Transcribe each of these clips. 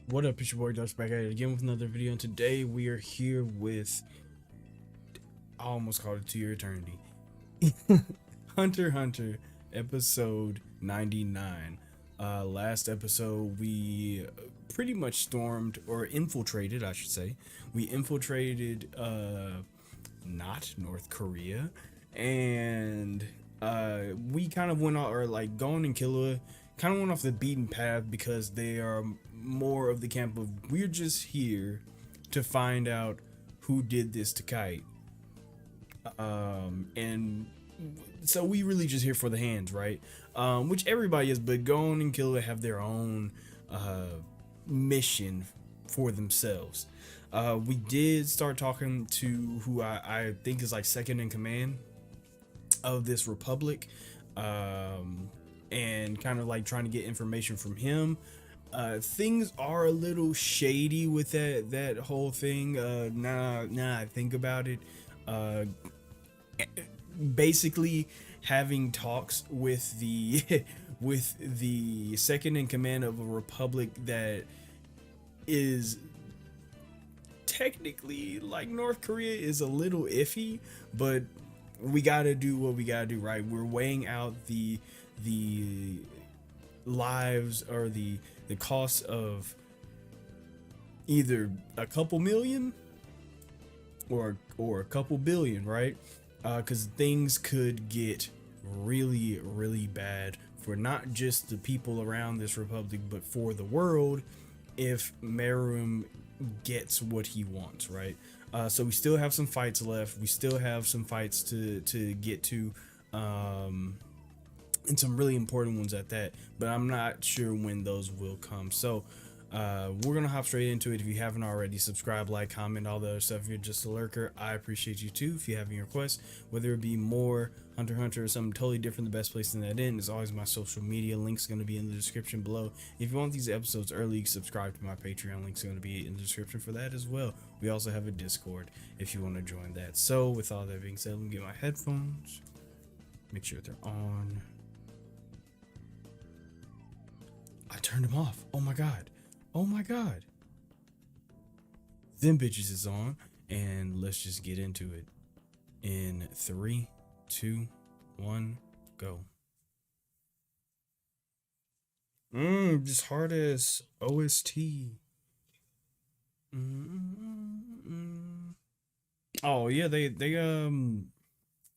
What up, it's your boy Dust back at it again with another video, and today we are here with, I almost called it To Your Eternity, Hunter x Hunter episode 99. Last episode we pretty much stormed, or infiltrated I should say, we infiltrated not North Korea, and we kind of went out, or like Gon and Killua kind of went off the beaten path because they are more of the camp of we're just here to find out who did this to Kite. And so we really just here for the hands, right? Which everybody is, but Gon and Killua have their own mission for themselves. We did start talking to who I think is like second in command of this republic, and kind of like trying to get information from him. Things are a little shady with that whole thing. Now I think about it. Uh, Basically, having talks with the with the second in command of a republic that is technically like North Korea is a little iffy, but we gotta do what we gotta do, right? We're weighing out the lives, or the cost of either a couple million or a couple billion, right? Because things could get really bad for not just the people around this republic, but for the world if Meruem gets what he wants, right? So we still have some fights left. We still have some fights to get to, and some really important ones at that. But I'm not sure when those will come. So we're gonna hop straight into it. If you haven't already, subscribe, like, comment, all the other stuff. If you're just a lurker, I appreciate you too. If you have any requests, whether it be more Hunter x Hunter or something totally different, the best place to that in is always my social media. Link's gonna be in the description below. If you want these episodes early, subscribe to my Patreon. Link's gonna be in the description for that as well. We also have a Discord if you want to join that. So with all that being said, let me get my headphones. Make sure they're on. I turned them off. Oh my god. Oh my god. Them bitches is on, and let's just get into it. In 3, 2, 1, go. Just hard as OST. Mm-mm. Oh yeah, they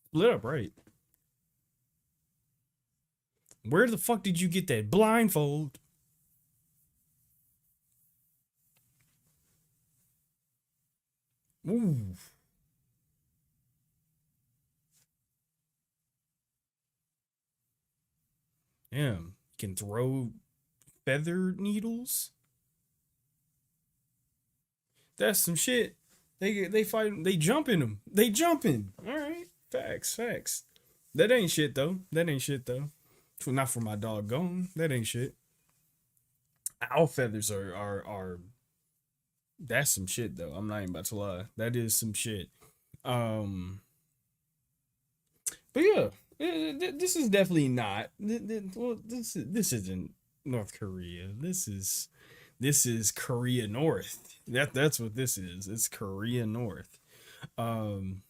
split up, right? Where the fuck did you get that blindfold? Ooh, damn. Can throw feather needles. That's some shit. They fight. They jumping them. They jumping. All right. Facts. That ain't shit though. That ain't shit though. Not for my dog Gone. That ain't shit. Owl feathers are that's some shit though. I'm not even about to lie. That is some shit. Um, but yeah, this is definitely not. Well, this isn't North Korea. This is Korea North. That's what this is. It's Korea North. Um,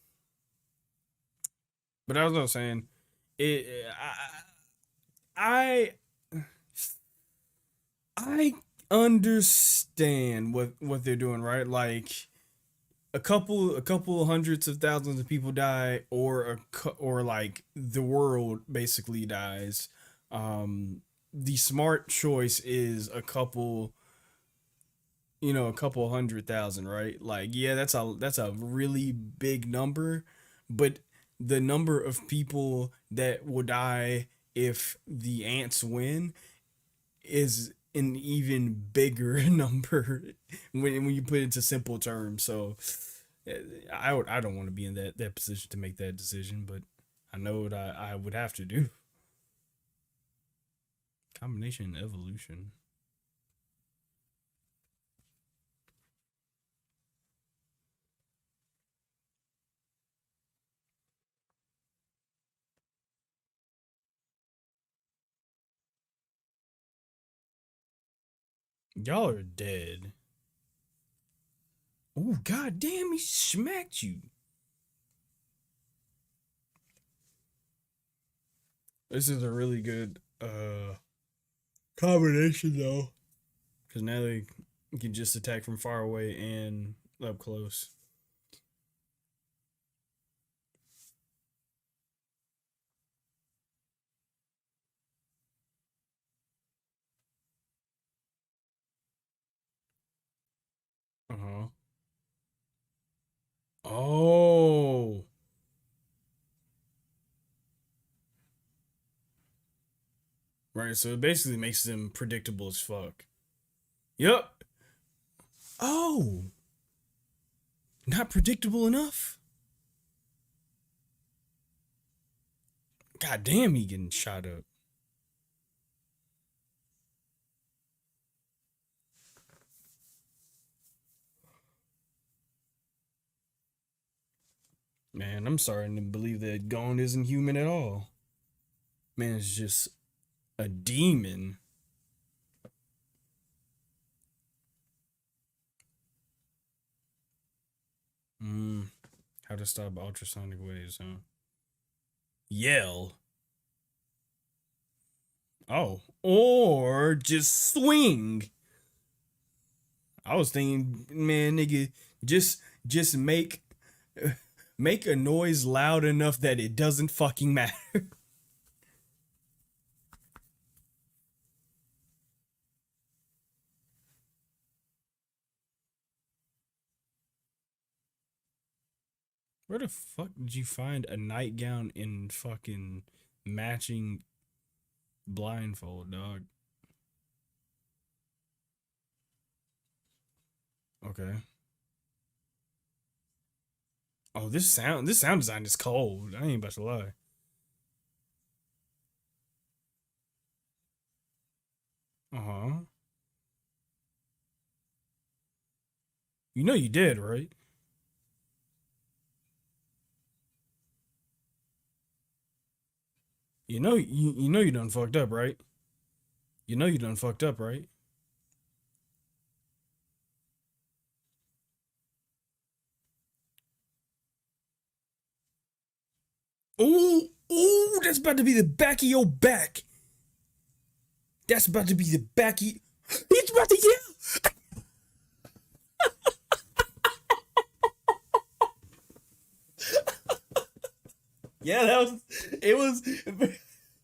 but as I was saying, it I I understand what they're doing, right? Like a couple hundreds of thousands of people die, or like the world basically dies. The smart choice is a couple 100,000, right? Like, yeah, that's a really big number, but the number of people that will die if the ants win is an even bigger number when you put it into simple terms. So I don't want to be in that position to make that decision, but I know what I would have to do. Combination evolution. Y'all are dead. Oh, god damn, he smacked you. This is a really good combination though. Because now they can just attack from far away and up close. Uh-huh. Oh. Right, so it basically makes them predictable as fuck. Yep. Oh. Not predictable enough? God damn, he getting shot up. Man, I'm starting to believe that Gon isn't human at all. Man, it's just a demon. Hmm. How to stop ultrasonic waves, huh? Yell. Oh. Or just swing. I was thinking, man, nigga, just make a noise loud enough that it doesn't fucking matter. Where the fuck did you find a nightgown in fucking matching blindfold, dog? Okay. Oh, this sound design is cold. I ain't about to lie. Uh-huh. You know you did, right? You know you done fucked up, right? You know you done fucked up, right? Ooh, ooh, that's about to be the back of your back. That's about to be the back of He's about to yell. Yeah, that was it was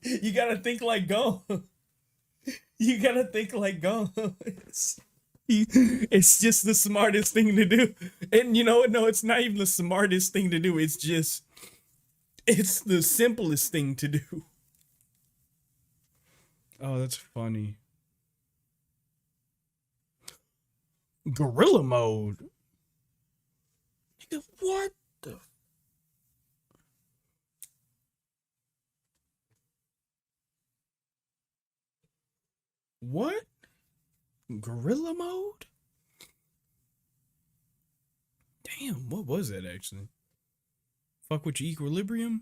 you gotta think like go. You gotta think like go. It's just the smartest thing to do. And you know what? No, it's not even the smartest thing to do. It's the simplest thing to do. Oh, that's funny. Gorilla mode. Nigga, what the what? Gorilla mode? Damn, what was that actually? Fuck with your equilibrium?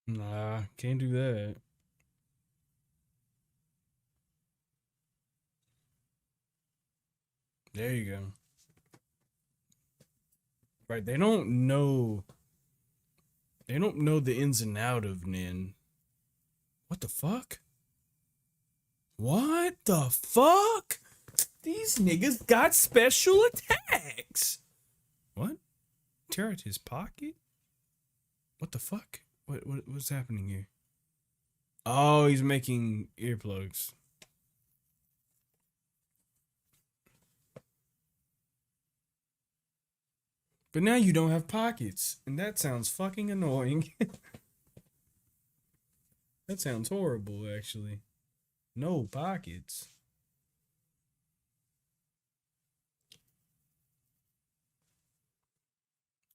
Nah, can't do that. There you go. Right, they don't know the ins and out of Nin. What the fuck? What the fuck? These niggas got special attacks. What? Tear out his pocket? What the fuck? What's happening here? Oh, he's making earplugs. But now you don't have pockets, and that sounds fucking annoying. That sounds horrible, actually. No pockets.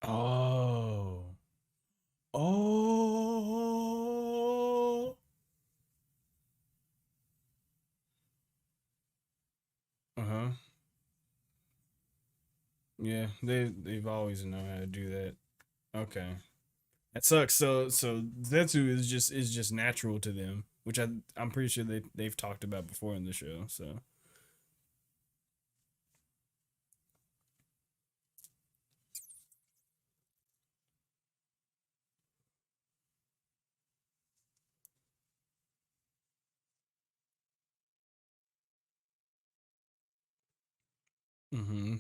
Oh. Oh. Yeah, they've always known how to do that. Okay. That sucks. So Zetsu is just natural to them, which I'm pretty sure they've talked about before in the show. So mm-hmm.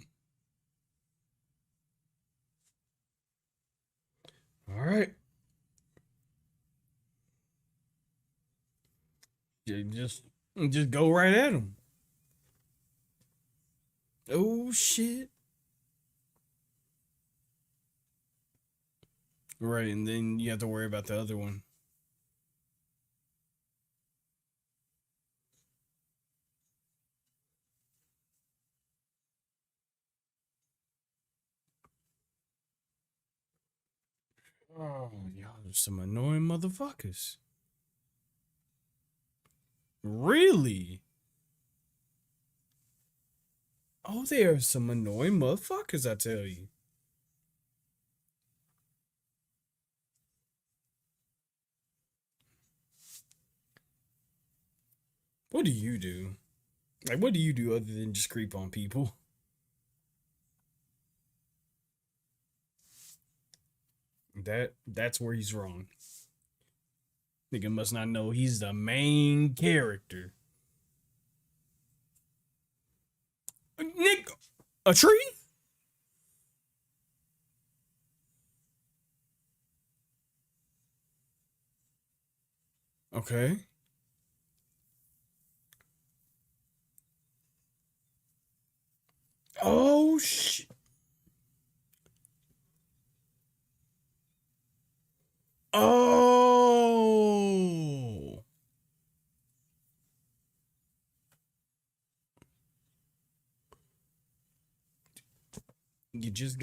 All right. Yeah, just go right at them. Oh shit. Right, and then you have to worry about the other one. Oh, y'all are some annoying motherfuckers. Really? Oh, they are some annoying motherfuckers, I tell you. What do you do? Like, what do you do other than just creep on people? That's where he's wrong. Nigga must not know he's the main character. Nick, a tree? Okay. Oh shit. Oh. You just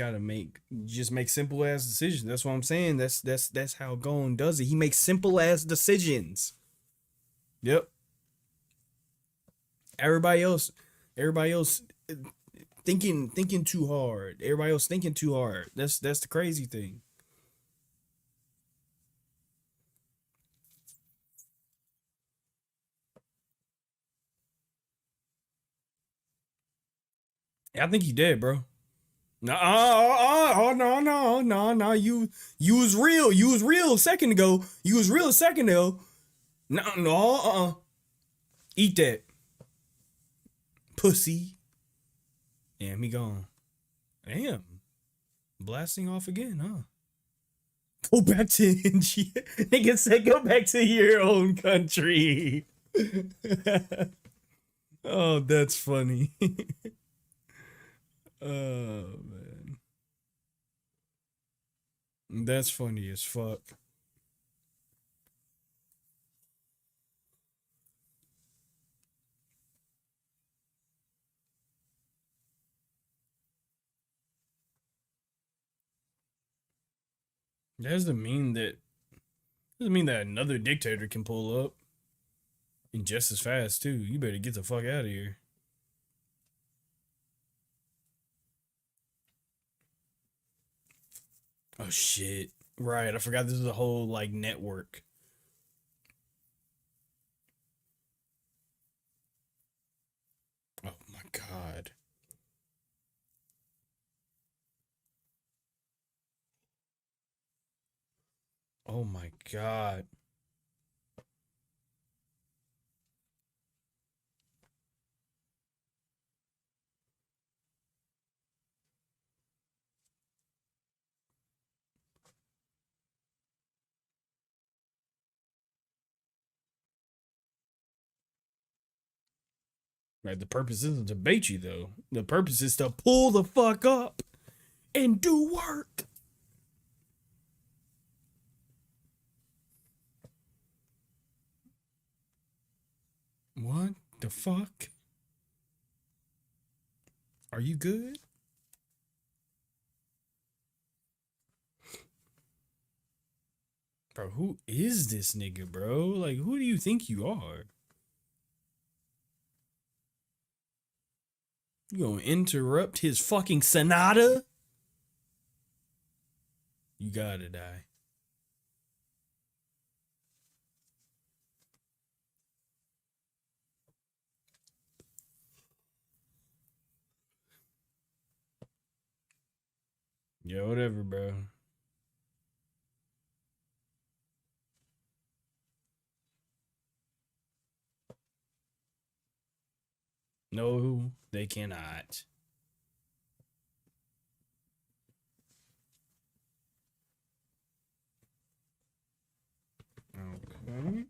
make simple ass decisions. That's what I'm saying. That's how Gon does it. He makes simple ass decisions. Yep. Everybody else, everybody else thinking too hard. Everybody else thinking too hard. That's the crazy thing. I think he did, bro. No, oh, no, no, no, no. You was real. You was real a second ago. You was real a second ago. No, no, eat that, pussy. Damn, he gone. Damn, blasting off again, huh? Go back to India. Nigga said, go back to your own country. Oh, that's funny. Oh man, that's funny as fuck. That doesn't mean that doesn't mean that another dictator can pull up and just as fast too. You better get the fuck out of here. Oh shit. Right, I forgot this is a whole like network. Oh my god. Oh my god. Right, the purpose isn't to bait you though. The purpose is to pull the fuck up and do work. What the fuck? Are you good? Bro, who is this nigga, bro? Like, who do you think you are? You gonna interrupt his fucking sonata? You gotta die. Yeah, whatever, bro. No, they cannot. Okay.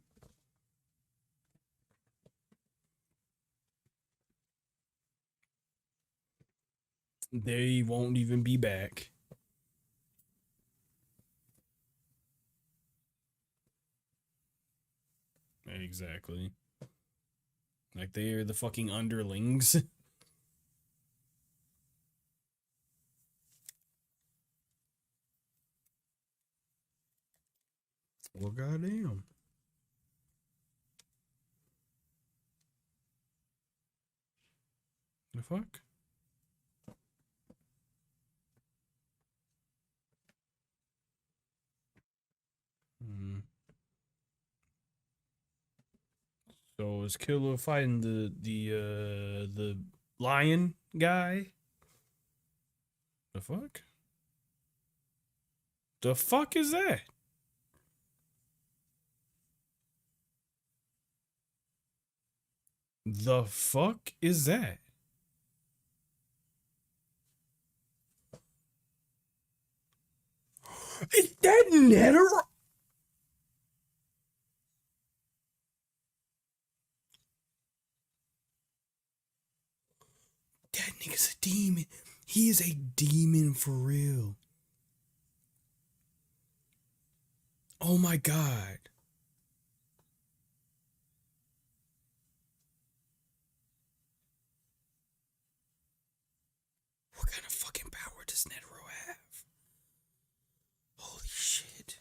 They won't even be back. Exactly. Like they are the fucking underlings. Well, goddamn. The fuck? Hmm. So is Killer fighting the lion guy? The fuck? The fuck is that? The fuck is that? Is that Netter? That nigga's a demon. He is a demon for real. Oh my god. What kind of fucking power does Netero have? Holy shit.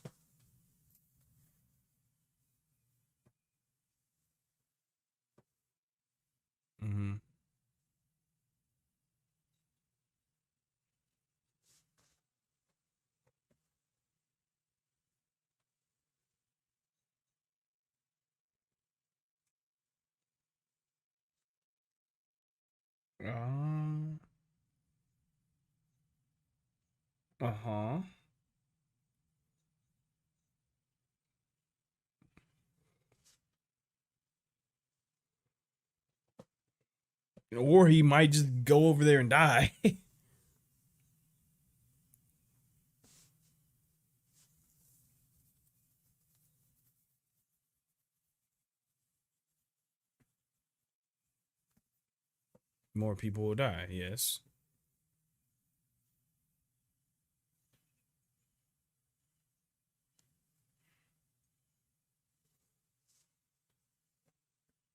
Mm-hmm. Uh-huh. Or he might just go over there and die. More people will die, yes.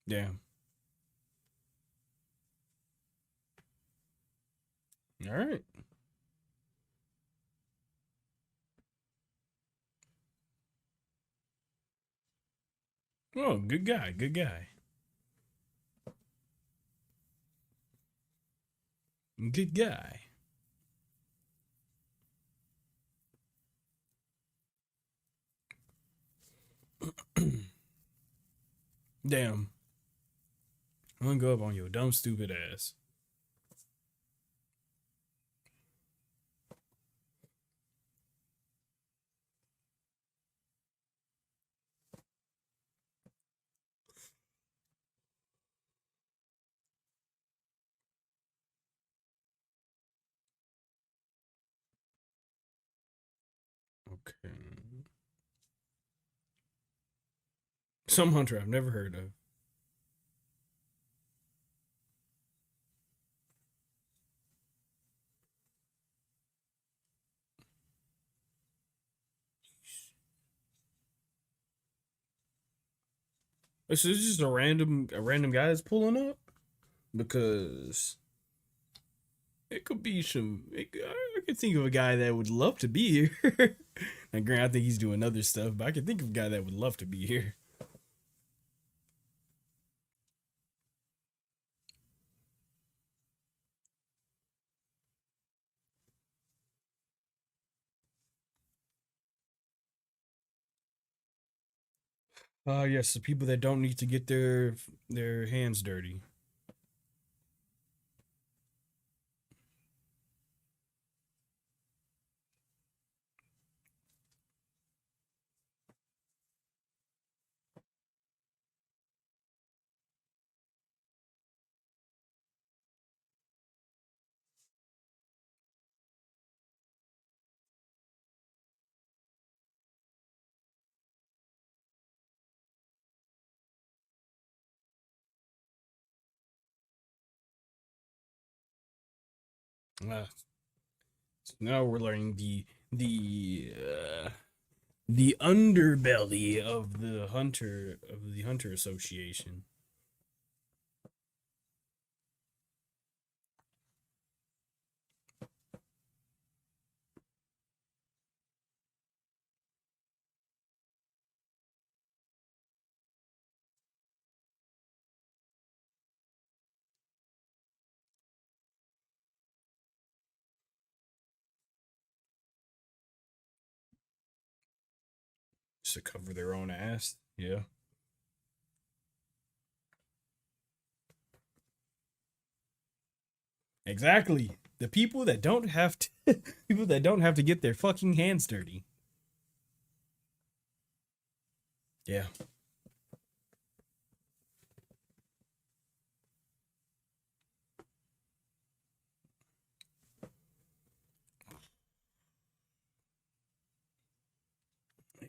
Damn. All right. Oh, good guy. Good guy. Good guy. Damn. I'm gonna go up on your dumb, stupid ass. Okay. Some hunter I've never heard of. This is just a random guy that's pulling up because it could be I could think of a guy that would love to be here. And granted, I think he's doing other stuff, but I could think of a guy that would love to be here. Yes, the people that don't need to get their hands dirty. Uh, so now we're learning the underbelly of the hunter association. Just to cover their own ass. Yeah. Exactly. The people that don't have to people that don't have to get their fucking hands dirty. Yeah.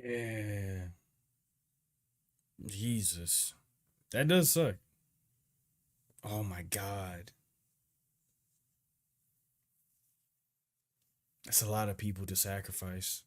Yeah. Jesus. That does suck. Oh my god. That's a lot of people to sacrifice.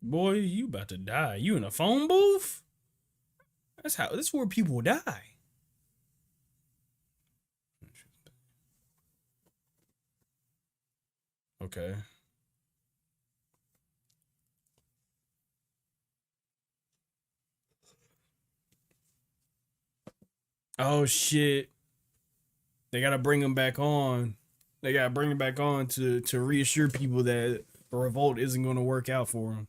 Boy, you about to die. You in a phone booth? That's where people die. Okay. Oh shit. They gotta bring him back on. They gotta bring him back on to reassure people that a revolt isn't gonna work out for him.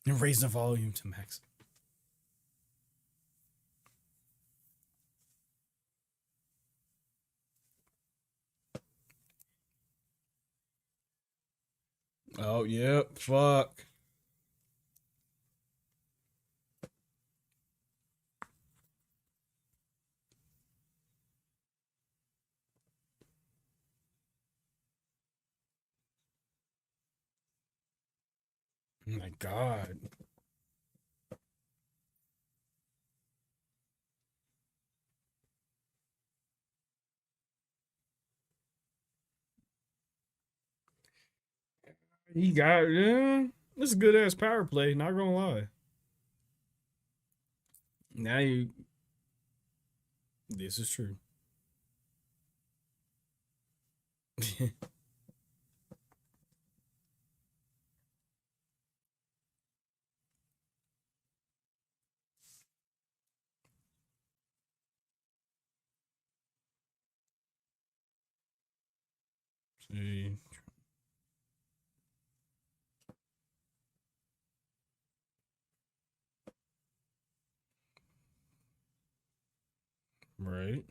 And raise the volume to max. Oh yep, fuck. Oh my god. He got yeah. This is good ass power play, not gonna lie. Now you this is true. See, right.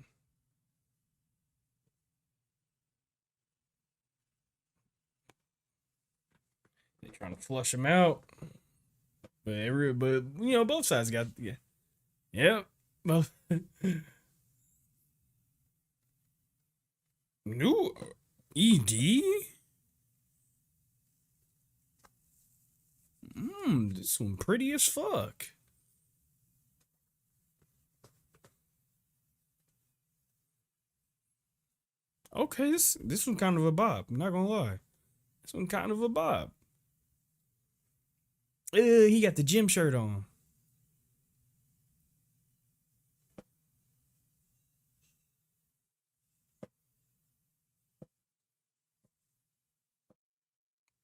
They trying to flush him out. But you know, both sides got yeah. Yep. Both new ED? This one pretty as fuck. Okay, this one kind of a bob. I'm not gonna lie. This one kind of a bob. He got the gym shirt on.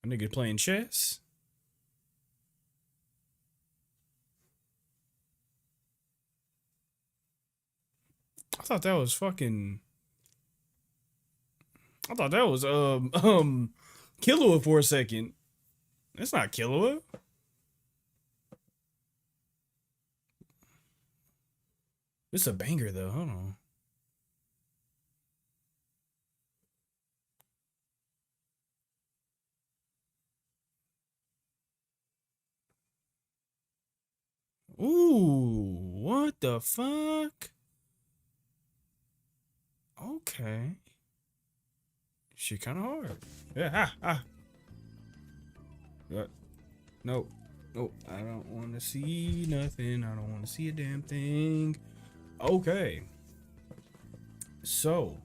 A nigga playing chess. I thought that was fucking. I thought that was Killua for a second. That's not Killua. It's a banger though. Hold on. Ooh, what the fuck? Okay. Shit kind of hard. Yeah, What? No. No, I don't want to see nothing. I don't want to see a damn thing. Okay. So.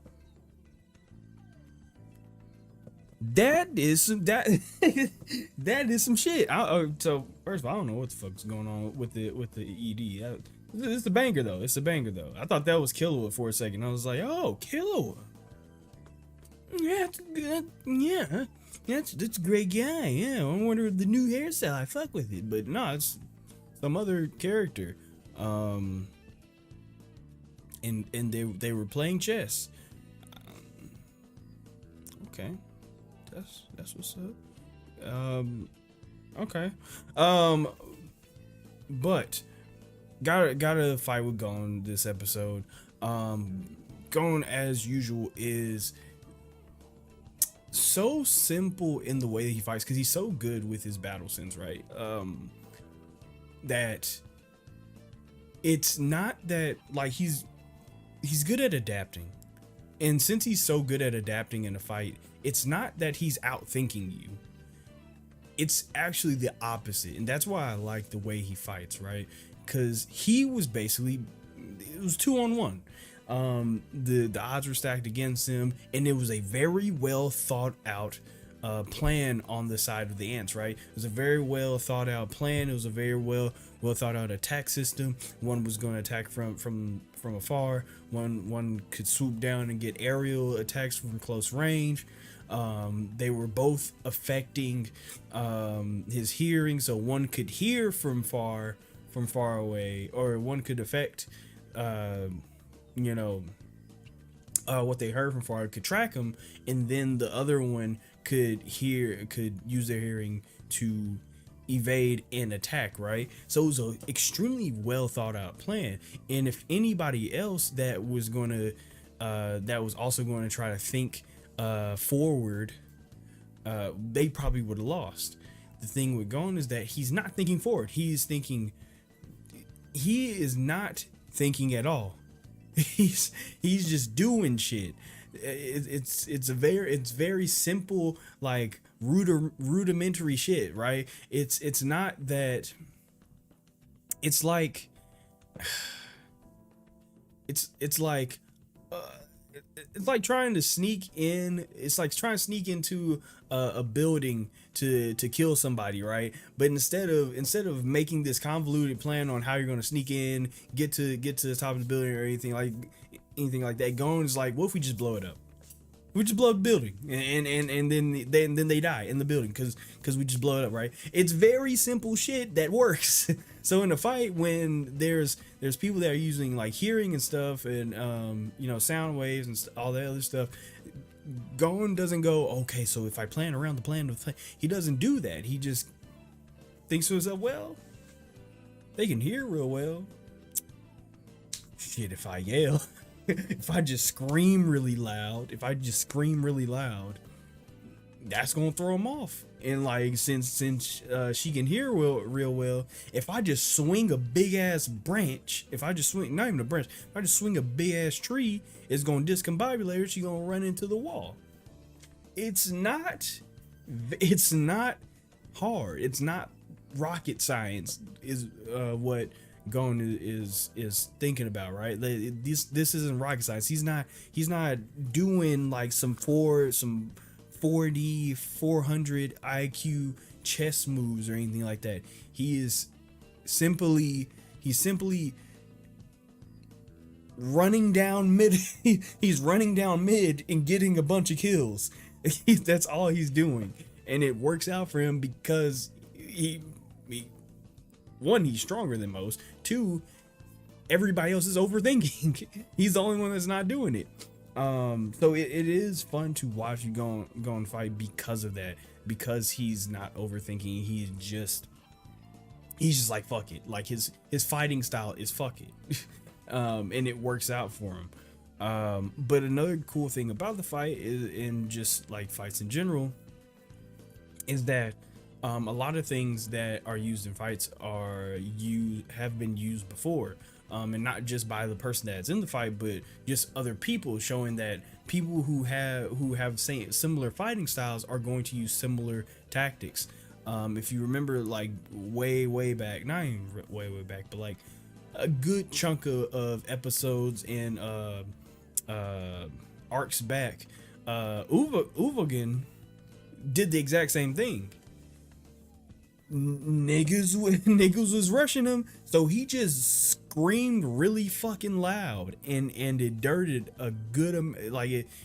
That is some that that is some shit. So first of all, I don't know what the fuck's going on with the ED. It's a banger though. It's a banger though. I thought that was Killua for a second. I was like, oh, Killua. Yeah, that's good. Yeah, that's a great guy. Yeah, I wonder the new hairstyle. I fuck with it, but no, it's some other character. And they were playing chess. Okay. That's what's up. Okay. But gotta fight with Gon this episode. Gon, as usual, is so simple in the way that he fights because he's so good with his battle sense, right? That it's not that like he's good at adapting. And since he's so good at adapting in a fight, it's not that he's outthinking you. It's actually the opposite. And that's why I like the way he fights, right? Because he was basically, it was 2-on-1. The odds were stacked against him, and it was a very well thought out plan on the side of the ants, right? It was a very well thought out plan. It was a very well thought out attack system. One was going to attack from afar. One could swoop down and get aerial attacks from close range. They were both affecting his hearing, so one could hear from far away, or one could affect what they heard from far, could track them, and then the other one could use their hearing to evade and attack, right? So it was an extremely well thought out plan. And if anybody else that was also going to try to think forward, they probably would have lost. The thing with Gon is that he's not thinking forward. He is not thinking at all. He's just doing shit. It's very simple, like rudimentary shit, right? It's not that. It's like it's like trying to sneak in. It's like trying to sneak into a building to kill somebody, right? But instead of making this convoluted plan on how you're going to sneak in, get to the top of the building or anything like that, Gon is like, what if we just blow it up? We just blow up the building, and then they die in the building because we just blow it up, right? It's very simple shit that works. So in a fight, when there's people that are using like hearing and stuff, and sound waves and all that other stuff, Gon doesn't go, okay, so if I plan around the plan, he doesn't do that. He just thinks to himself, well, they can hear real well. Shit, if I yell. If I just scream really loud, that's gonna throw him off. And like since she can hear real well, if I just swing a big ass branch, if I just swing a big ass tree, it's gonna discombobulate her. She's gonna run into the wall. It's not hard. It's not rocket science. Is what Gon is thinking about, right? This isn't rocket science. He's not doing like some 4D 400 IQ chess moves or anything like that. He's simply running down mid. He's running down mid and getting a bunch of kills. That's all he's doing. and it works out for him because he one, he's stronger than most. Two, everybody else is overthinking. He's the only one that's not doing it. So it is fun to watch you go and fight because of that, because he's not overthinking. He's just like, fuck it. Like his fighting style is fuck it. And it works out for him. But another cool thing about the fight is, in just like fights in general, is that a lot of things that are used in fights have been used before, and not just by the person that's in the fight, but just other people, showing that people who have similar fighting styles are going to use similar tactics. If you remember, like way back, not even way back, but like a good chunk of episodes in arcs back, Uvagan did the exact same thing. Niggas was rushing him, so he just screamed really fucking loud, and it dirted a good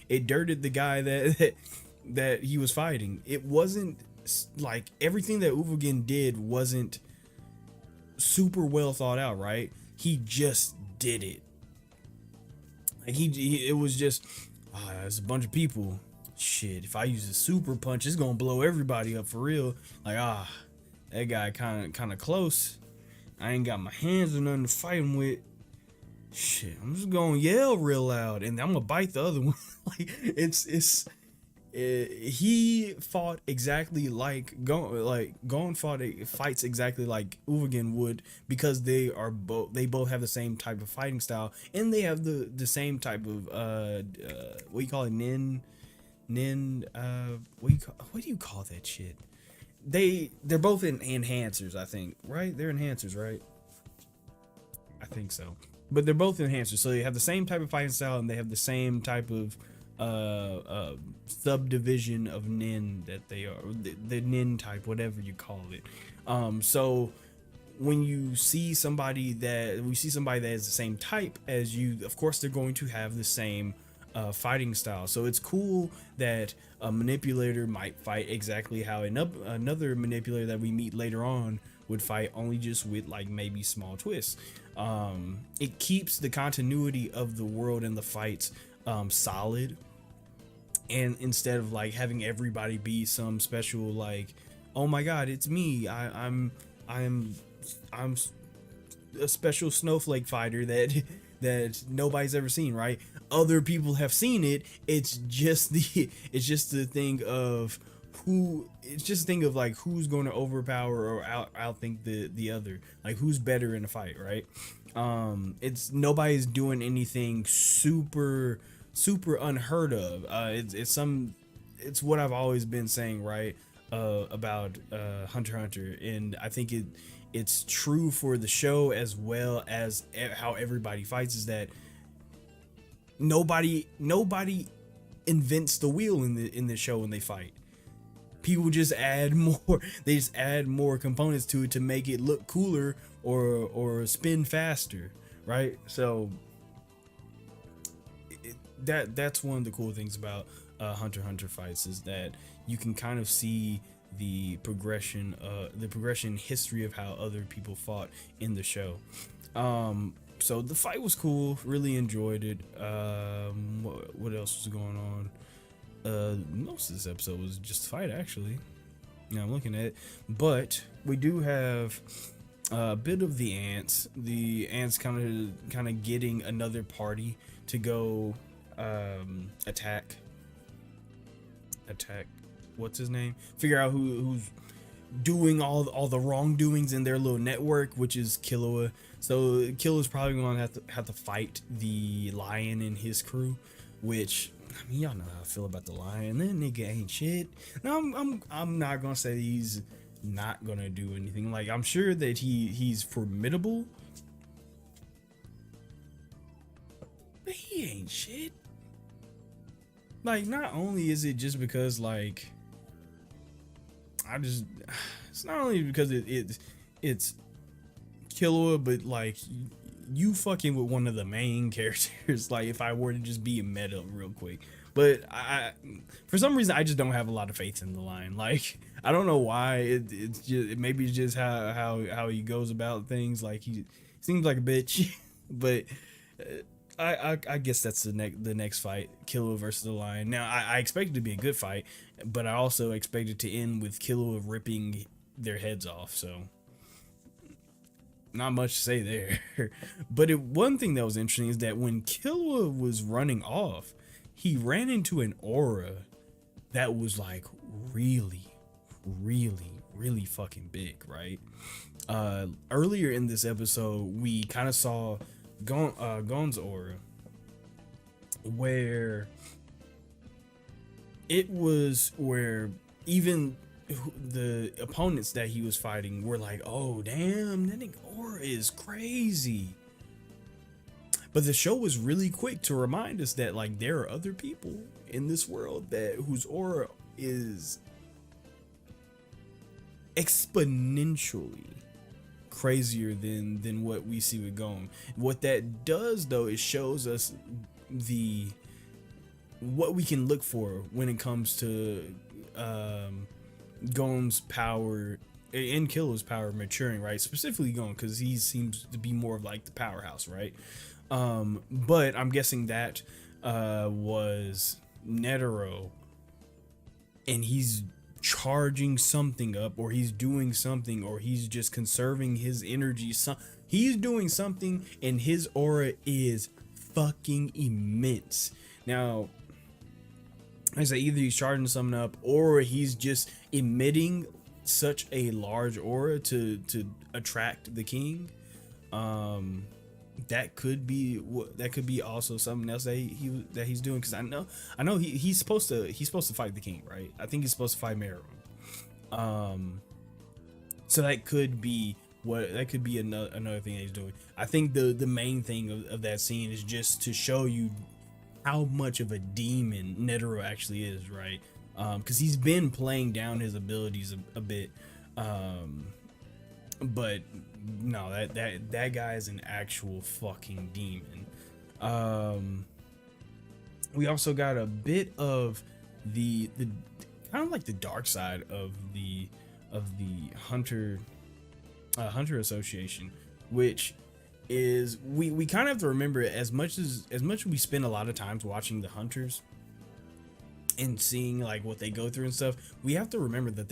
it dirted the guy that he was fighting. It wasn't like everything that Uvagan did wasn't super well thought out, right? He just did it. Like it was just, there's a bunch of people. Shit, if I use a super punch, it's gonna blow everybody up for real. Like, that guy kind of close. I ain't got my hands or nothing to fight him with. Shit, I'm just gonna yell real loud, and I'm gonna bite the other one. Like, he fought exactly like Gon fights exactly like Uvagan would, because they both have the same type of fighting style, and they have the same type of what do you call it, what do you call that shit? They're both enhancers, I think, right? They're enhancers, right? I think so. But they're both enhancers, so they have the same type of fighting style, and they have the same type of subdivision of nin that they are, the nin type, whatever you call it. So when you see somebody that has the same type as you, of course they're going to have the same fighting style. So it's cool that a manipulator might fight exactly how another manipulator that we meet later on would fight, only just with like maybe small twists. It keeps the continuity of the world and the fights solid, and instead of like having everybody be some special, like, oh my god, it's me, I'm a special snowflake fighter that nobody's ever seen, right? Other people have seen it. It's just the thing of like who's going to overpower or outthink the other, like who's better in a fight, right? It's nobody's doing anything super unheard of. It's what I've always been saying, right? About Hunter x Hunter, and I think it's true for the show as well as how everybody fights, is that nobody invents the wheel in the show when they fight. People just add more. They just add more components to it to make it look cooler or spin faster, right? So that's one of the cool things about Hunter x Hunter fights, is that you can kind of see the progression history of how other people fought in the show. So the fight was cool, really enjoyed it. What else was going on? Most of this episode was just a fight, actually. Now I'm looking at it, but we do have a bit of the ants. The ants kind of getting another party to go attack. What's his name? Figure out who's doing all the wrongdoings in their little network, which is Killua. So Killua's probably gonna have to fight the lion and his crew, which, I mean, y'all know how I feel about the lion. That nigga ain't shit. Now I'm not gonna say he's not gonna do anything. Like, I'm sure that he's formidable, but he ain't shit. Like, not only is it just because, like, it's not only because it's Killua, but like, you fucking with one of the main characters. Like, if I were to just be a meta real quick, But for some reason, I just don't have a lot of faith in the Lion. Like, I don't know why. It's just, maybe it's just how he goes about things. Like, he seems like a bitch, but I guess that's the next fight, Killua versus the Lion. Now, I expect it to be a good fight, but I also expect it to end with Killua ripping their heads off. So, not much to say there. But one thing that was interesting is that when Killua was running off, he ran into an aura that was like really, really fucking big, right? Earlier in this episode, we kind of saw Gon's aura, where it was where even the opponents that he was fighting were like, oh damn, that nigga aura is crazy. But the show was really quick to remind us that like there are other people in this world that whose aura is exponentially crazier than what we see with Gon. What that does though, it shows us what we can look for when it comes to Gon's power and Killua's power maturing, right? Specifically Gon, because he seems to be more of like the powerhouse, right? But I'm guessing that was Netero, and he's charging something up, or he's doing something, or he's just conserving his energy. He's doing something, and his aura is fucking immense. Now, I say either he's charging something up, or he's just emitting such a large aura to attract the king. That could be also something else that he's doing, because I know he's supposed to fight the king, right? I think he's supposed to fight Meruem. So that could be another thing that he's doing. I think the main thing of that scene is just to show you how much of a demon Netero actually is, right? Because he's been playing down his abilities a bit, but no, that guy is an actual fucking demon. We also got a bit of the kind of like the dark side of the Hunter Association, which is we kind of have to remember, as much as we spend a lot of times watching the Hunters and seeing like what they go through and stuff, we have to remember that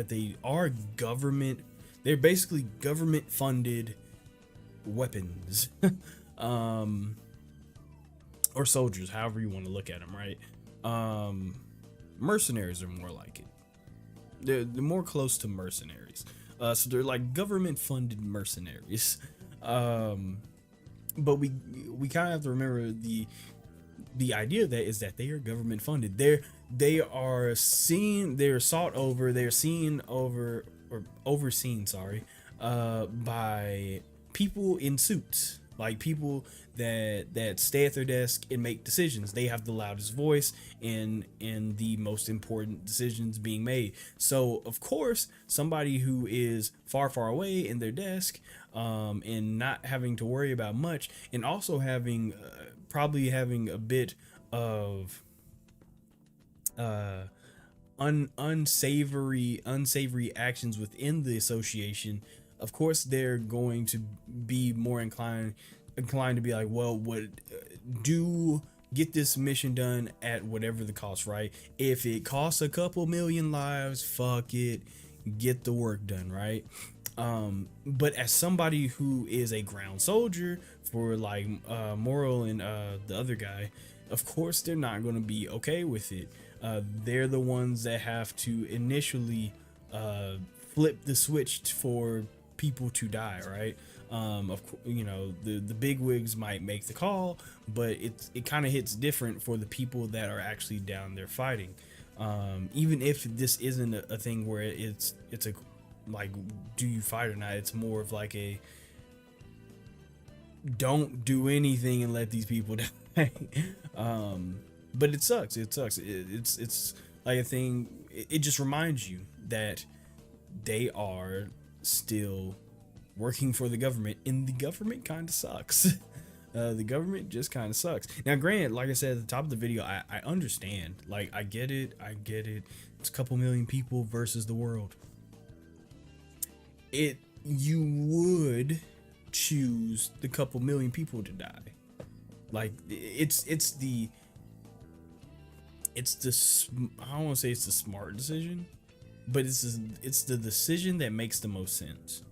they are government. They're basically government funded weapons, or soldiers, however you want to look at them, right? Mercenaries are more like it. They're more close to mercenaries. So they're like government funded mercenaries. But we kind of have to remember the idea of that is that they are government funded. They're overseen, sorry, by people in suits, like people that stay at their desk and make decisions. They have the loudest voice in the most important decisions being made. So of course, somebody who is far away in their desk, and not having to worry about much, and also having probably having a bit of unsavory actions within the association, of course they're going to be more inclined to be like, well, get this mission done at whatever the cost, right? If it costs a couple million lives, fuck it, get the work done, right? But as somebody who is a ground soldier for like Moral and the other guy, of course they're not going to be okay with it. They're the ones that have to initially flip the switch for people to die, right? Of course, you know, the bigwigs might make the call, but it kind of hits different for the people that are actually down there fighting. Even if this isn't a thing where it's a like, do you fight or not? It's more of like a don't do anything and let these people die. But it sucks. It's like a thing. It just reminds you that they are still working for the government, and the government kind of sucks. The government just kind of sucks. Now, granted, like I said at the top of the video, I understand. Like, I get it. It's a couple million people versus the world. You would choose the couple million people to die. Like, it's the I don't want to say it's the smart decision, but it's the decision that makes the most sense.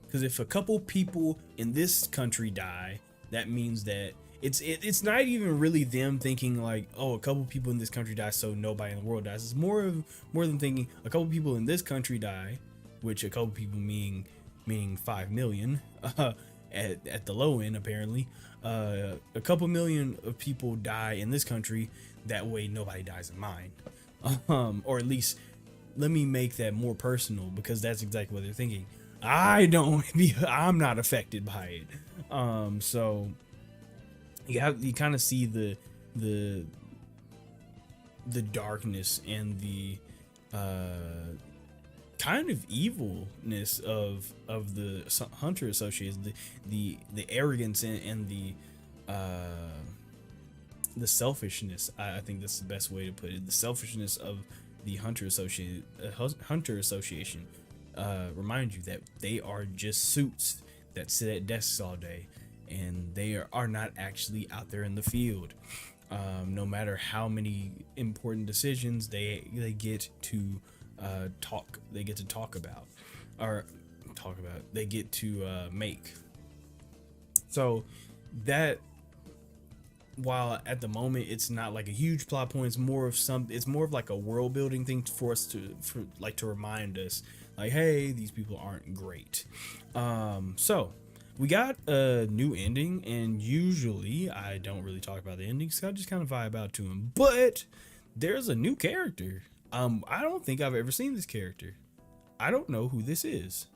Because if a couple people in this country die, that means that it's not even really them thinking like, oh, a couple people in this country die, so nobody in the world dies. It's more than thinking a couple people in this country die, which a couple people meaning 5 million at the low end apparently. A couple million of people die in this country, that way nobody dies in mine. Or at least let me make that more personal, because that's exactly what they're thinking. I'm not affected by it. So you kind of see the darkness and the kind of evilness of the Hunter Associates, the arrogance and the selfishness. I think that's the best way to put it. The selfishness of the Hunter Association. Remind you that they are just suits that sit at desks all day, and they are not actually out there in the field. No matter how many important decisions they get to talk about, they get to make. So that, while at the moment it's not like a huge plot point, it's more of like a world building thing for us to remind us, like, hey, these people aren't great. So we got a new ending, and usually I don't really talk about the endings, I just kind of vibe out to them. But there's a new character. I don't think I've ever seen this character. I don't know who this is,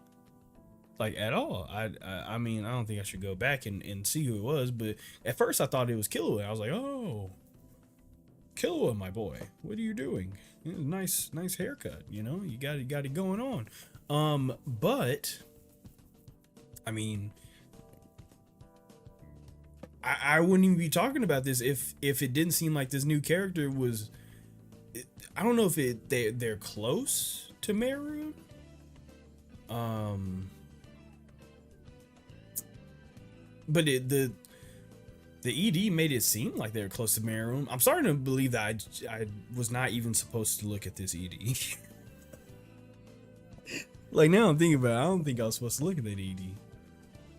like, at all. I mean, I don't think I should go back and see who it was, but at first I thought it was Killua. I was like, oh, Killua, my boy, what are you doing? Nice haircut, you know, you got it going on. But I mean, I wouldn't even be talking about this if it didn't seem like this new character was, I don't know if they're close to Meru. But the ED made it seem like they were close to Meru. I'm starting to believe that I was not even supposed to look at this ED. Like, now I'm thinking about it, I don't think I was supposed to look at that ED.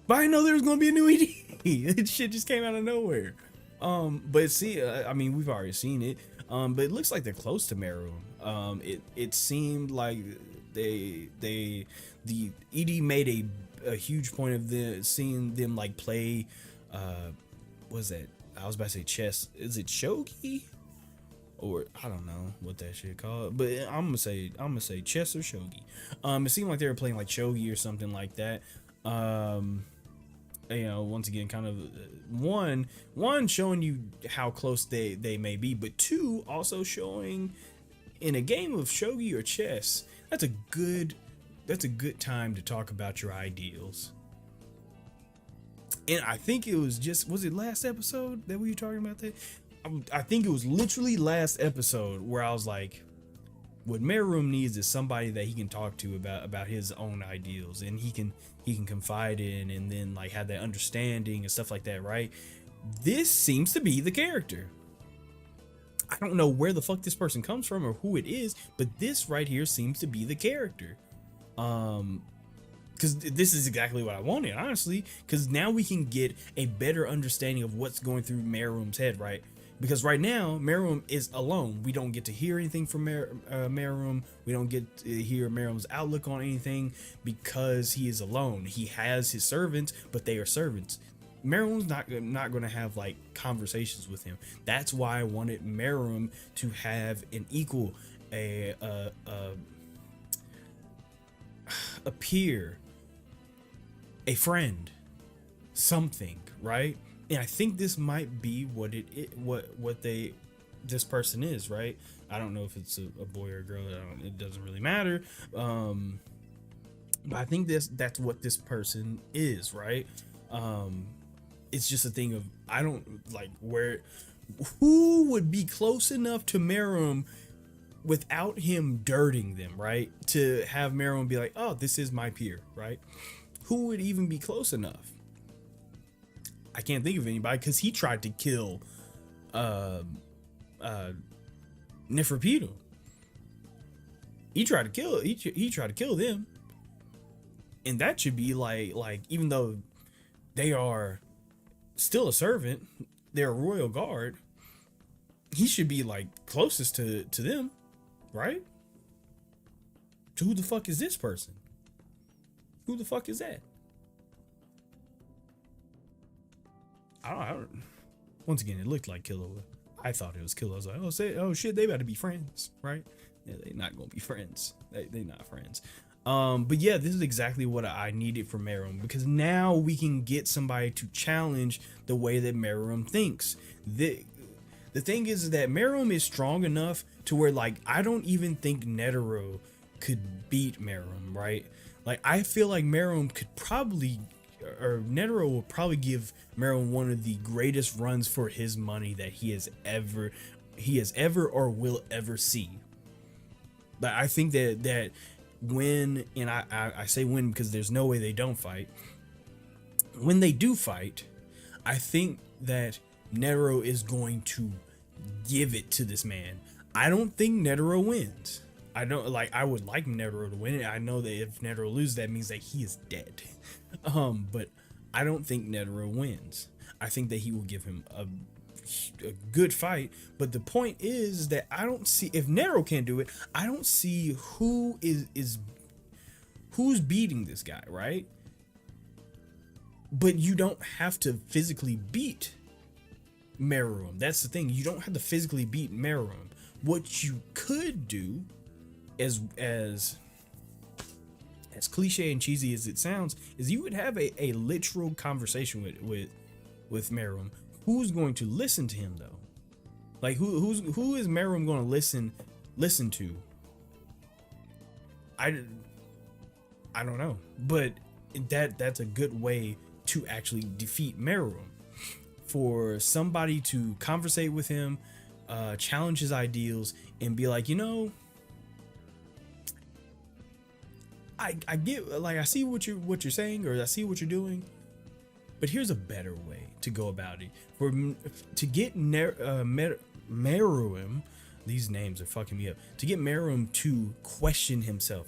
But I know there was gonna be a new ED. That shit just came out of nowhere. But see, I mean, we've already seen it. But it looks like they're close to Meru. It seemed like the ED made a huge point of seeing them like play. What was that? I was about to say chess. Is it shogi? Or I don't know what that shit called, but I'm gonna say chess or shogi. It seemed like they were playing like shogi or something like that. You know, once again, kind of one showing you how close they may be, but two, also showing in a game of shogi or chess, that's a good time to talk about your ideals. And I think it was was it last episode that we were talking about that? I think it was literally last episode where I was like, what Meruem needs is somebody that he can talk to about his own ideals, and he can confide in, and then like have that understanding and stuff like that, right? This seems to be the character. I don't know where the fuck this person comes from or who it is, but this right here seems to be the character. Because this is exactly what I wanted, honestly, because now we can get a better understanding of what's going through Meruem's head, right? Because right now, Meruem is alone. We don't get to hear anything from Meruem. We don't get to hear Meruem's outlook on anything because he is alone. He has his servants, but they are servants. Meruem's not going to have like conversations with him. That's why I wanted Meruem to have an equal, a peer, a friend, something, right? And I think this might be what this person is, right? I don't know if it's a boy or a girl. It doesn't really matter. But I think that's what this person is, right? it's just a thing of, I don't like where, who would be close enough to Meruem without him dirting them, right? To have Meruem be like, oh, this is my peer, right? Who would even be close enough? I can't think of anybody, because he tried to kill Neferpitou. He tried to kill them. And that should be like even though they are still a servant, they're a royal guard, he should be like closest to them, right? So who the fuck is this person? Who the fuck is that? I don't. Once again, it looked like Killua. I thought it was Killua. I was like, oh shit, they about to be friends, right? Yeah, they not gonna be friends. They not friends. But yeah, this is exactly what I needed for Meruem, because now we can get somebody to challenge the way that Meruem thinks. The thing is that Meruem is strong enough to where, like, I don't even think Netero could beat Meruem, right? Like, I feel like Meruem could probably, or Netero will probably give Meruem one of the greatest runs for his money that he has ever or will ever see. But I think that when, and I say when because there's no way they don't fight. When they do fight, I think that Netero is going to give it to this man. I don't think Netero wins. I would like Netero to win it. I know that if Netero loses, that means that he is dead. But I don't think Netero wins. I think that he will give him a good fight. But the point is that I don't see, if Netero can't do it, I don't see who's beating this guy, right? But you don't have to physically beat Meruem. That's the thing. You don't have to physically beat Meruem. What you could do, as cliche and cheesy as it sounds, is you would have a literal conversation with Meruem. Who's going to listen to him though? Like who is Meruem going to listen to? I don't know, but that's a good way to actually defeat Meruem. For somebody to conversate with him, challenge his ideals, and be like, you know, I get, like, I see what you're saying, or I see what you're doing, but here's a better way to go about it. To get Meruem, these names are fucking me up. To get Meruem to question himself,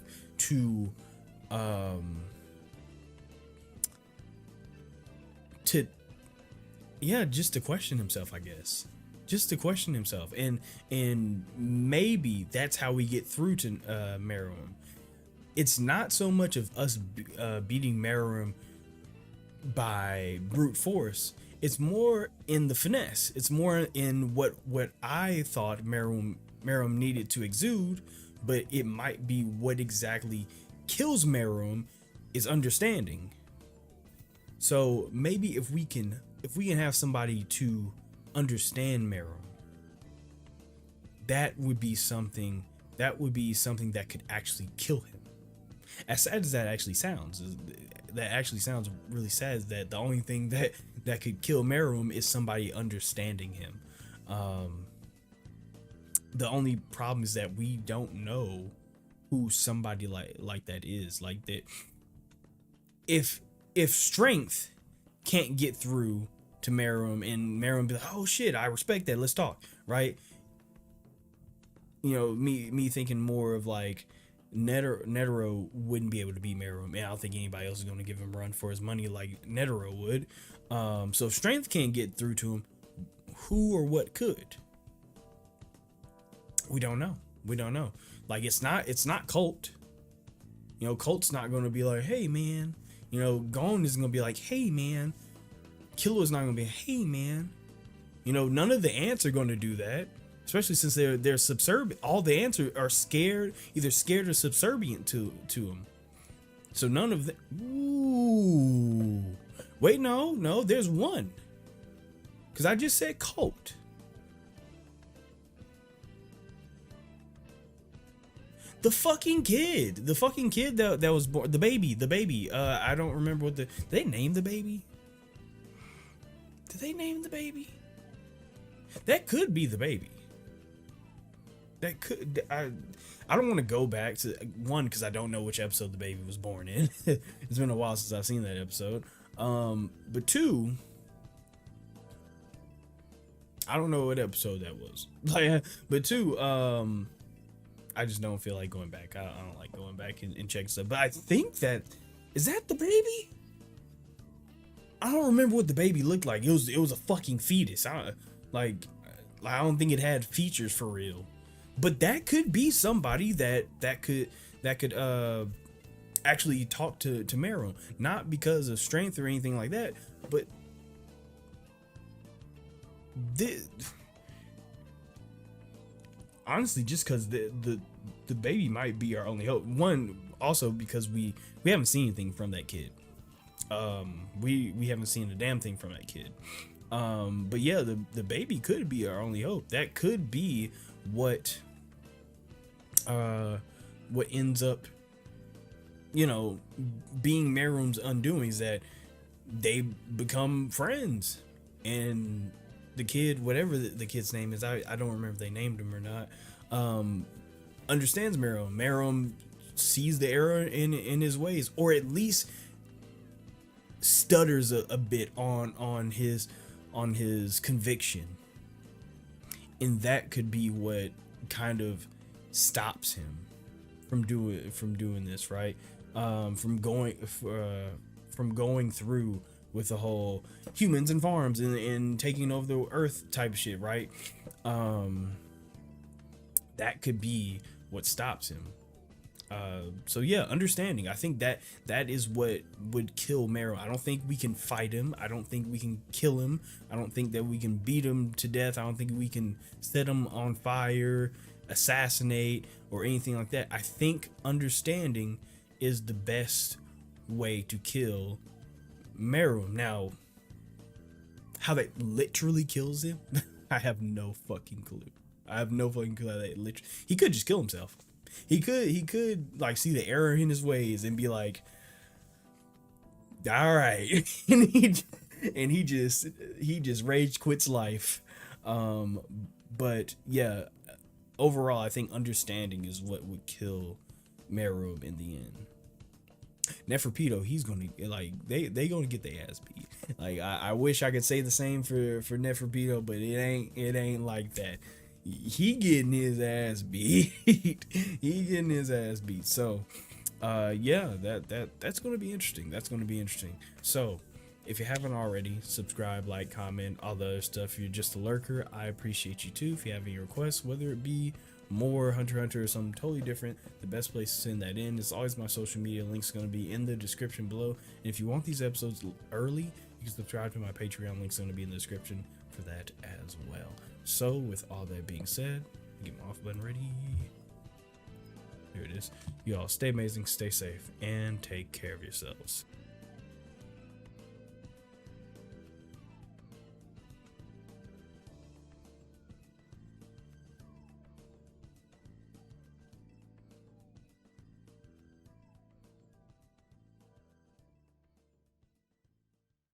just to question himself, I guess. Just to question himself, and maybe that's how we get through to Meruem. It's not so much of us beating Meruem by brute force. It's more in the finesse. It's more in what I thought Meruem needed to exude, but it might be what exactly kills Meruem is understanding. So maybe if we can have somebody to understand Meruem, that would be something that could actually kill him. As sad as that actually sounds, really sad, that the only thing that could kill Meruem is somebody understanding him. The only problem is that we don't know who somebody like that is. Like that, if strength can't get through to Meruem, and Meruem be like, oh shit, I respect that, let's talk, right? You know, me thinking more of like Netero wouldn't be able to beat Meruem, and I don't think anybody else is going to give him a run for his money like Netero would. So if strength can't get through to him, who or what could? We don't know. Like, it's not Colt. You know, Colt's not going to be like, hey man. You know, Gon isn't going to be like, hey man. Killua's not going to be, hey man. You know, none of the ants are going to do that. Especially since they're subservient. All the ants are scared, either scared or subservient to him. So none of them. Ooh. Wait, no, there's one. Because I just said Colt. The fucking kid that was born, the baby. I don't remember what did they name the baby? Did they name the baby? That could be the baby. That could. I don't want to go back to one because I don't know which episode the baby was born in. It's been a while since I've seen that episode. But two, I don't know what episode that was. But two, I just don't feel like going back. I don't like going back and checking stuff. But I think that is that the baby. I don't remember what the baby looked like. It was a fucking fetus. I don't think it had features for real. But that could be somebody that could actually talk to Meryl, not because of strength or anything like that, but honestly, just because the baby might be our only hope. One, also because we haven't seen anything from that kid. We haven't seen a damn thing from that kid. But yeah, the baby could be our only hope. That could be what ends up, being Merum's undoing, is that they become friends, and the kid, whatever the kid's name is, I don't remember if they named him or not, understands Merum. Merum sees the error in his ways, or at least stutters a bit on his conviction, and that could be what kind of stops him from doing this, right? From going through with the whole humans and farms and taking over the earth type of shit, right? That could be what stops him. So yeah, understanding. I think that is what would kill Meryl. I don't think we can fight him. I don't think we can kill him. I don't think that we can beat him to death. I don't think we can set him on fire, assassinate, or anything like that. I think understanding is the best way to kill Meryl. Now, how that literally kills him, I have no fucking clue. I have no fucking clue how that literally. He could just kill himself. He could like see the error in his ways and be like, all right, and he just rage quits life. But yeah, overall, I think understanding is what would kill Merum in the end. Neferpitou, he's gonna they gonna get their ass beat. Like I wish I could say the same for Neferpitou, but it ain't like that. He getting his ass beat. He getting his ass beat. So yeah, that's gonna be interesting. That's gonna be interesting. So if you haven't already, subscribe, like, comment, all the other stuff. If you're just a lurker, I appreciate you too. If you have any requests, whether it be more Hunter x Hunter or something totally different, the best place to send that in is always my social media. Link's going to be in the description below. And if you want these episodes early, you can subscribe to my Patreon. Link's going to be in the description for that as well. So with all that being said, get my off button ready. Here it is. You all stay amazing, stay safe, and take care of yourselves.